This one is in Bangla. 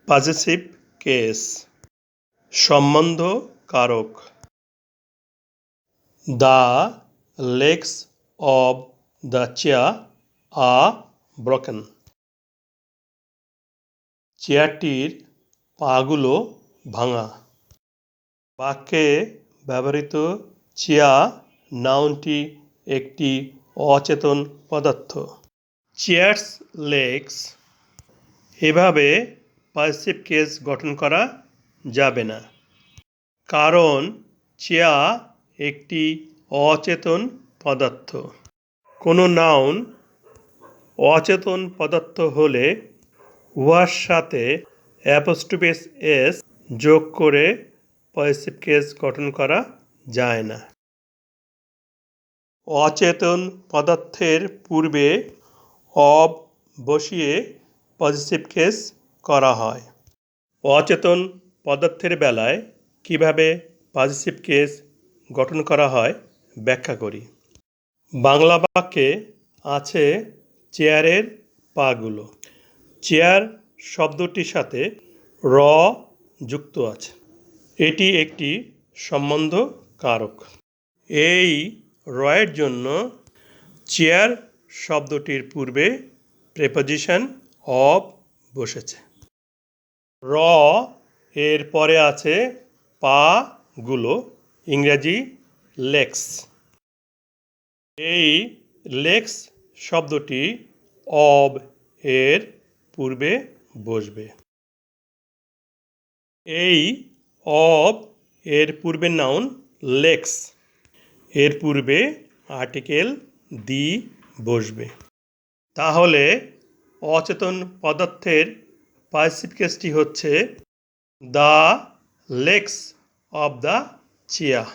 পজেসিভ কেস, সম্বন্ধ কারক। The legs of the chair are broken. চেয়ারটির পাগুলো ভাঙা। বাক্যে ব্যবহৃত চেয়ার নাউনটি একটি অচেতন পদার্থ। Chair's legs. এভাবে পজেসিভ কেস গঠন করা যাবে না, কারণ চেয়ার একটি অচেতন পদার্থ। কোনো নাউন অচেতন পদার্থ হলে উহার সাথে অ্যাপোস্ট্রোফি এস যোগ করে পজেসিভ কেস গঠন করা যায় না। অচেতন পদার্থের পূর্বে অব বসিয়ে পজেসিভ কেস করা হয়। অচেতন পদার্থের বেলায় কিভাবে পজেসিভ কেস গঠন করা হয় ব্যাখ্যা করি। বাংলা বাক্যে আছে চেয়ারের পাগুলো। চেয়ার শব্দটির সাথে র যুক্ত আছে। এটি একটি সম্বন্ধ কারক। এই রয়ের জন্য চেয়ার শব্দটির পূর্বে প্রেপোজিশন অব বসেছে। র এর পরে আছে পাগুলো, ইংরেজি লেগস। এই লেগস শব্দটি অব এর পূর্বে বসবে। এই অব এর পূর্বে নাউন লেগস, এর পূর্বে আর্টিকেল দি বসবে। তাহলে অচেতন পদার্থের পজেসিভ কেসটি হচ্ছে the legs of the chair.